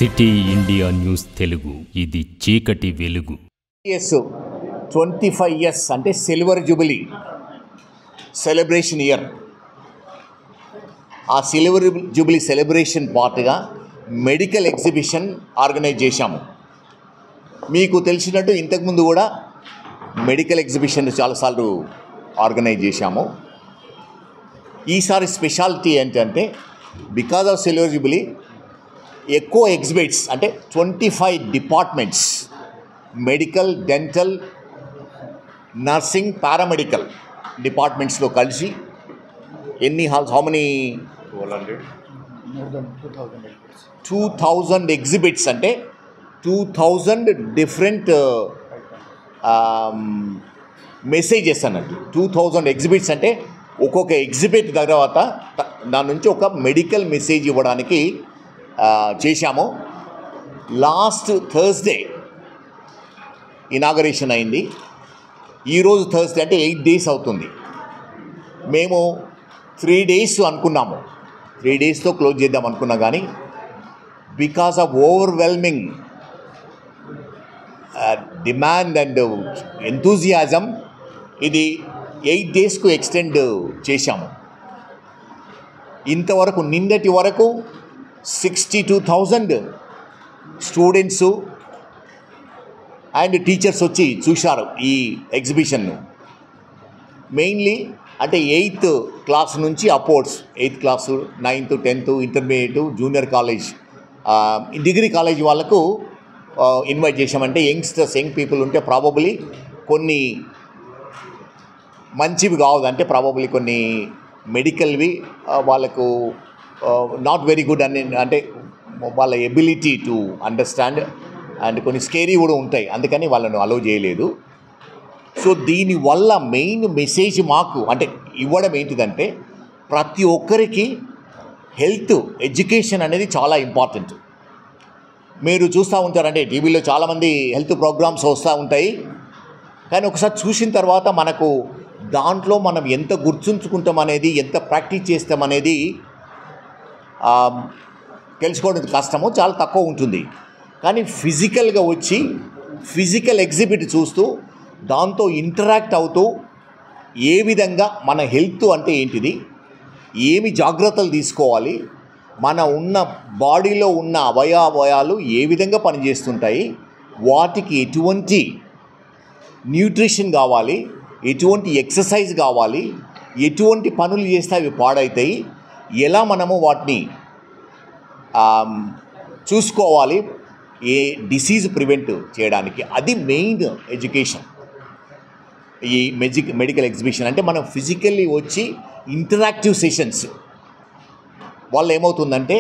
City India news Telugu, ఇది చీకటి వెలుగు. 25 years అంటే సిల్వర్ జూబిలీ సెలబ్రేషన్ ఇయర్. ఆ సిల్వర్ జూబిలీ సెలబ్రేషన్ పార్ట్గా మెడికల్ ఎగ్జిబిషన్ ఆర్గనైజ్ చేశాము. మీకు తెలిసినట్టు ఇంతకుముందు కూడా మెడికల్ ఎగ్జిబిషన్ చాలాసార్లు ఆర్గనైజ్ చేశాము. ఈసారి స్పెషాలిటీ ఏంటంటే బికాజ్ ఆఫ్ సిల్వర్ జూబిలీ ఎక్కువ ఎగ్జిబిట్స్ అంటే 25 departments, medical, dental, nursing, paramedical డిపార్ట్మెంట్స్లో కలిసి ఎన్ని హాల్స్, హౌ మెనీ 2000 ఎగ్జిబిట్స్ అంటే 2000 డిఫరెంట్ మెసేజెస్ అన్నట్టు. 2000 ఎగ్జిబిట్స్ అంటే ఒక్కొక్క ఎగ్జిబిట్ తర్వాత దాని నుంచి ఒక మెడికల్ మెసేజ్ ఇవ్వడానికి చేశాము. లాస్ట్ థర్స్డే ఇనాగరేషన్ అయింది. ఈరోజు థర్స్డే అంటే 8 days అవుతుంది. మేము 3 days అనుకున్నాము, 3 daysతో క్లోజ్ చేద్దాం అనుకున్నా, కానీ because of overwhelming demand and enthusiasm ఇది 8 daysకు ఎక్స్టెండ్ చేశాము. ఇంతవరకు నిన్నటి వరకు 62,000 స్టూడెంట్స్ అండ్ టీచర్స్ వచ్చి చూశారు ఈ ఎగ్జిబిషన్ను. మెయిన్లీ అంటే 8th క్లాస్ నుంచి upwards, 8th class, 9th, 10th, intermediate, junior college, degree college వాళ్ళకు ఇన్వైట్ చేశామంటే యంగ్స్టర్స్, యంగ్ పీపుల్ ఉంటే ప్రాబబ్లీ కొన్ని మంచివి కావద్దు, అంటే ప్రాబబ్లీ కొన్ని మెడికల్వి వాళ్ళకు నాట్ వెరీ గుడ్ అని, అంటే వాళ్ళ ఎబిలిటీ టు అండర్స్టాండ్ అండ్ కొన్ని స్కేరీ కూడా ఉంటాయి, అందుకని వాళ్ళను అలౌ చేయలేదు. సో దీనివల్ల మెయిన్ మెసేజ్ మాకు అంటే ఇవ్వడం ఏంటిదంటే ప్రతి ఒక్కరికి హెల్త్ ఎడ్యుకేషన్ అనేది చాలా ఇంపార్టెంట్. మీరు చూస్తూ ఉంటారంటే టీవీలో చాలామంది హెల్త్ ప్రోగ్రామ్స్ వస్తూ ఉంటాయి, కానీ ఒకసారి చూసిన తర్వాత మనకు దాంట్లో మనం ఎంత గుర్తుంచుకుంటాం అనేది, ఎంత ప్రాక్టీస్ చేస్తామనేది తెలుసుకోవడం కష్టము, చాలా తక్కువ ఉంటుంది. కానీ ఫిజికల్గా వచ్చి ఫిజికల్ ఎగ్జిబిట్ చూస్తూ దాంతో ఇంటరాక్ట్ అవుతూ ఏ విధంగా మన హెల్త్ అంటే ఏంటిది, ఏమి జాగ్రత్తలు తీసుకోవాలి, మన ఉన్న బాడీలో ఉన్న అవయవాలు ఏ విధంగా పనిచేస్తుంటాయి, వాటికి ఎటువంటి న్యూట్రిషన్ కావాలి, ఎటువంటి ఎక్సర్సైజ్ కావాలి, ఎటువంటి పనులు చేస్తే అవి పాడవుతాయి, ఎలా మనము వాటిని చూసుకోవాలి, ఏ డిసీజ్ ప్రివెంట్ చేయడానికి, అది మెయిన్ ఎడ్యుకేషన్. ఈ మెడికల్ ఎగ్జిబిషన్ అంటే మనం ఫిజికల్లీ వచ్చి ఇంటరాక్టివ్ సెషన్స్ వాళ్ళు ఏమవుతుందంటే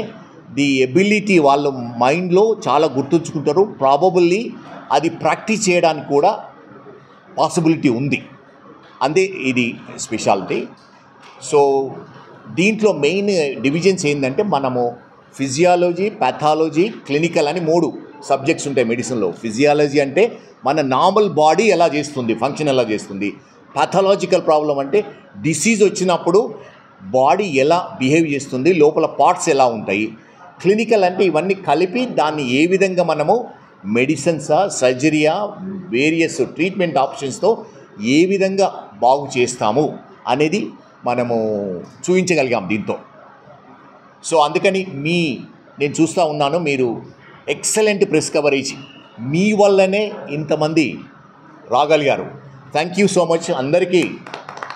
ది ఎబిలిటీ వాళ్ళ మైండ్లో చాలా గుర్తుంచుకుంటారు, ప్రాబబుల్లీ అది ప్రాక్టీస్ చేయడానికి కూడా పాసిబిలిటీ ఉంది. అంతే ఇది స్పెషాలిటీ. సో దీంట్లో మెయిన్ డివిజన్స్ ఏంటంటే మనము ఫిజియాలజీ, పాథాలజీ, క్లినికల్ అని 3 సబ్జెక్ట్స్ ఉంటాయి మెడిసిన్లో. ఫిజియాలజీ అంటే మన నార్మల్ బాడీ ఎలా చేస్తుంది, ఫంక్షన్ ఎలా చేస్తుంది. పాథాలజికల్ ప్రాబ్లం అంటే డిసీజ్ వచ్చినప్పుడు బాడీ ఎలా బిహేవ్ చేస్తుంది, లోపల పార్ట్స్ ఎలా ఉంటాయి. క్లినికల్ అంటే ఇవన్నీ కలిపి దాన్ని ఏ విధంగా మనము మెడిసిన్సా, సర్జరీయా, వేరియస్ ట్రీట్మెంట్ ఆప్షన్స్తో ఏ విధంగా బాగు చేస్తాము అనేది మనము చూపించగలిగాం దీంతో. సో అందుకని నేను చూస్తూ ఉన్నాను, మీరు ఎక్సలెంట్ ప్రెస్ కవరేజ్, మీ వల్లనే ఇంతమంది రాగలిగారు. థ్యాంక్ యూ సో మచ్, అందరికీ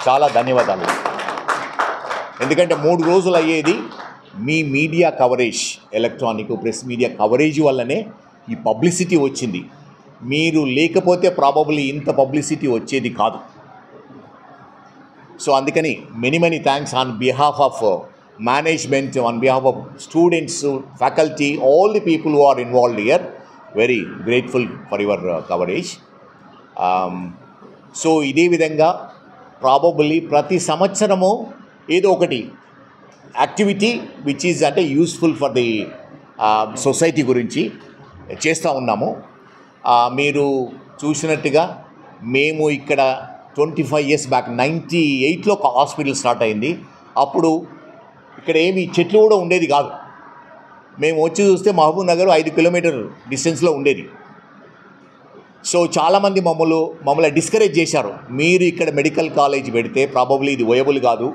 చాలా ధన్యవాదాలు. ఎందుకంటే 3 రోజులు అయ్యేది మీ media coverage, electronic press media coverage వల్లనే ఈ పబ్లిసిటీ వచ్చింది. మీరు లేకపోతే ప్రాబబ్లీ ఇంత పబ్లిసిటీ వచ్చేది కాదు. సో అందుకని many thanks on behalf of management, on behalf of students, faculty, all the people who are involved here, very grateful for your coverage. So ఇదే విధంగా ప్రాబబ్లీ ప్రతి సంవత్సరము ఏదో ఒకటి యాక్టివిటీ విచ్ ఈజ్ అంటే యూస్ఫుల్ ఫర్ ది సొసైటీ గురించి చేస్తూ ఉన్నాము. మీరు చూసినట్టుగా మేము ఇక్కడ 25 years బ్యాక్ 98లో ఒక హాస్పిటల్ స్టార్ట్ అయింది. అప్పుడు ఇక్కడ ఏమి చెట్లు కూడా ఉండేది కాదు. మేము వచ్చి చూస్తే మహబూబ్ నగర్ 5 కిలోమీటర్ డిస్టెన్స్లో ఉండేది. సో చాలామంది మమ్మల్ని డిస్కరేజ్ చేశారు. మీరు ఇక్కడ మెడికల్ కాలేజ్ పెడితే ప్రాబబ్లీ ఇది వయబుల్ కాదు,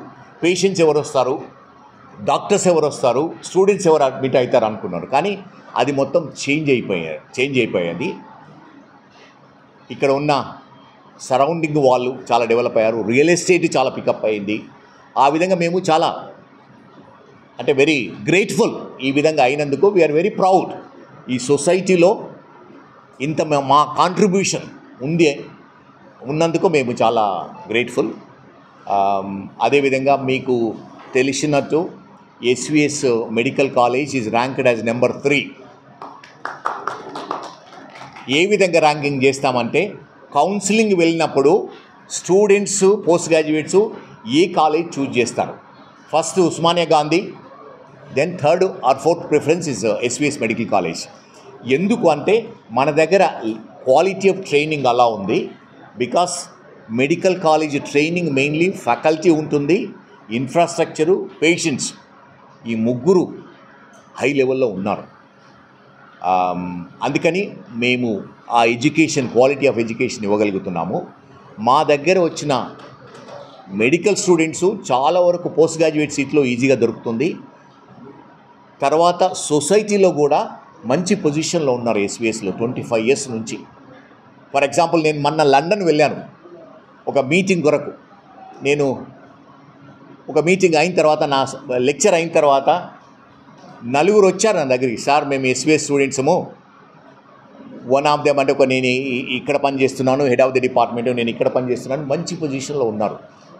పేషెంట్స్ ఎవరు వస్తారు, డాక్టర్స్ ఎవరు వస్తారు, స్టూడెంట్స్ ఎవరు అడ్మిట్ అవుతారు అనుకున్నారు. కానీ అది మొత్తం చేంజ్ అయిపోయేది. ఇక్కడ ఉన్న సరౌండింగ్ వాళ్ళు చాలా డెవలప్ అయ్యారు, రియల్ ఎస్టేట్ చాలా పికప్ అయింది. ఆ విధంగా మేము చాలా వెరీ గ్రేట్ఫుల్ ఈ విధంగా అయినందుకు. We are very proud. ఈ సొసైటీలో ఇంత మా కాంట్రిబ్యూషన్ ఉన్నందుకు మేము చాలా గ్రేట్ఫుల్. అదేవిధంగా మీకు తెలిసినట్టు SVS medical college is ranked as number 3. ఏ విధంగా ర్యాంకింగ్ చేస్తామంటే కౌన్సిలింగ్ వెళ్ళినప్పుడు స్టూడెంట్స్, పోస్ట్ గ్రాడ్యుయేట్స్ ఏ కాలేజ్ చూజ్ చేస్తారు. First Osmania Gandhi, then third or fourth preference is SVS medical college. ఎందుకు అంటే మన దగ్గర క్వాలిటీ ఆఫ్ ట్రైనింగ్ అలా ఉంది. Because medical college training mainly faculty ఉంటుంది, ఇన్ఫ్రాస్ట్రక్చరు, పేషెంట్స్, ఈ ముగ్గురు హై లెవెల్లో ఉన్నారు. అందుకని మేము ఆ ఎడ్యుకేషన్, క్వాలిటీ ఆఫ్ ఎడ్యుకేషన్ ఇవ్వగలుగుతున్నాము. మా దగ్గర వచ్చిన మెడికల్ స్టూడెంట్స్ చాలా వరకు పోస్ట్ గ్రాడ్యుయేట్ సీట్లో ఈజీగా దొరుకుతుంది. తర్వాత సొసైటీలో కూడా మంచి పొజిషన్లో ఉన్నారు ఎస్విఎస్లో 25 years నుంచి. ఫర్ ఎగ్జాంపుల్ నేను మొన్న లండన్ వెళ్ళాను ఒక మీటింగ్ కొరకు. నేను ఒక మీటింగ్ అయిన తర్వాత, నా లెక్చర్ అయిన తర్వాత 4 వచ్చారు నా దగ్గరికి. సార్ మేము ఎస్విఎస్ స్టూడెంట్సము, వన్ ఆఫ్ దెమ్ అంటే నేను ఇక్కడ పనిచేస్తున్నాను, హెడ్ ఆఫ్ ది డిపార్ట్మెంట్, నేను ఇక్కడ పనిచేస్తున్నాను, మంచి పొజిషన్లో ఉన్నారు.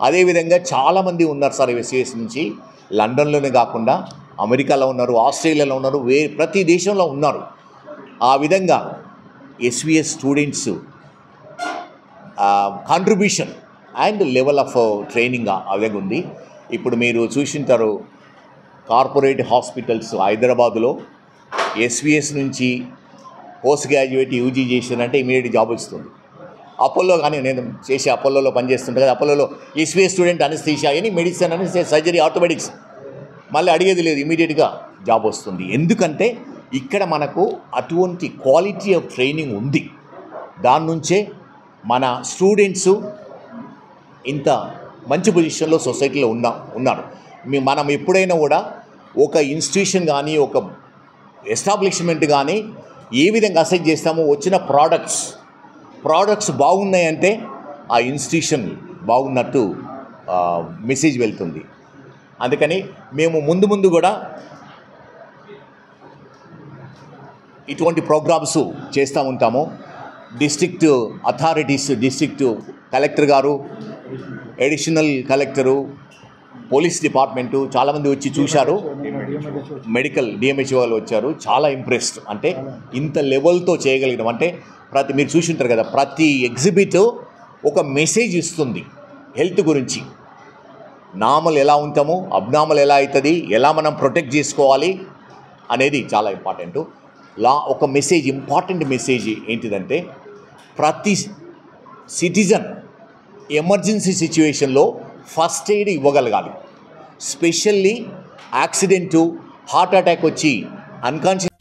అదేవిధంగా చాలామంది ఉన్నారు సార్ ఎస్విఎస్ నుంచి, లండన్లోనే కాకుండా అమెరికాలో ఉన్నారు, ఆస్ట్రేలియాలో ఉన్నారు, ప్రతి దేశంలో ఉన్నారు. ఆ విధంగా SVS students contribution and level of training ఆ విధంగా ఉంది. ఇప్పుడు మీరు చూసింటారు కార్పొరేట్ హాస్పిటల్స్ హైదరాబాదులో ఎస్విఎస్ నుంచి పోస్ట్ గ్రాడ్యుయేట్ యూజీ చేశారంటే ఇమీడియట్ జాబ్ వస్తుంది. అపోలో కానీ నేను చేసే అపోలోలో పనిచేస్తుంటే కదా, అపోలోలో ఎస్విఎస్ స్టూడెంట్ అనస్థీషియా అని, మెడిసిన్ అని, సర్జరీ, ఆర్థోపెడిక్స్, మళ్ళీ అడిగేది లేదు, ఇమీడియట్గా జాబ్ వస్తుంది. ఎందుకంటే ఇక్కడ మనకు అటువంటి క్వాలిటీ ఆఫ్ ట్రైనింగ్ ఉంది. దాని నుంచే మన స్టూడెంట్స్ ఇంత మంచి పొజిషన్లో సొసైటీలో ఉన్నారు. మనం ఎప్పుడైనా కూడా ఒక ఇన్స్టిట్యూషన్ కానీ, ఒక ఎస్టాబ్లిష్మెంట్ కానీ ఏ విధంగా అసెస్ చేస్తామో, వచ్చిన ప్రోడక్ట్స్ బాగున్నాయంటే ఆ ఇన్స్టిట్యూషన్ బాగున్నట్టు మెసేజ్ వెళ్తుంది. అందుకని మేము ముందు కూడా ఇటువంటి ప్రోగ్రామ్స్ చేస్తూ ఉంటాము. డిస్ట్రిక్ట్ అథారిటీస్, డిస్ట్రిక్ట్ కలెక్టర్ గారు, అడిషనల్ కలెక్టరు, పోలీస్ డిపార్ట్మెంటు చాలామంది వచ్చి చూశారు. మెడికల్ డిఎంహెచ్ఓ వాళ్ళు వచ్చారు, చాలా ఇంప్రెస్డ్. అంటే ఇంత లెవెల్తో చేయగలిగడం అంటే మీరు చూసి ఉంటారు కదా, ప్రతి ఎగ్జిబిట్ ఒక మెసేజ్ ఇస్తుంది హెల్త్ గురించి. నార్మల్ ఎలా ఉంటాము, అబ్నార్మల్ ఎలా అవుతుంది, ఎలా మనం ప్రొటెక్ట్ చేసుకోవాలి అనేది చాలా ఇంపార్టెంట్. ఒక మెసేజ్, ఇంపార్టెంట్ మెసేజ్ ఏంటిదంటే ప్రతి సిటిజన్ ఎమర్జెన్సీ సిచ్యువేషన్లో ఫస్ట్ ఎయిడ్ ఇవ్వగలగాలి. స్పెషల్లీ యాక్సిడెంటు, హార్ట్ అటాక్ వచ్చి అన్కాన్షియస్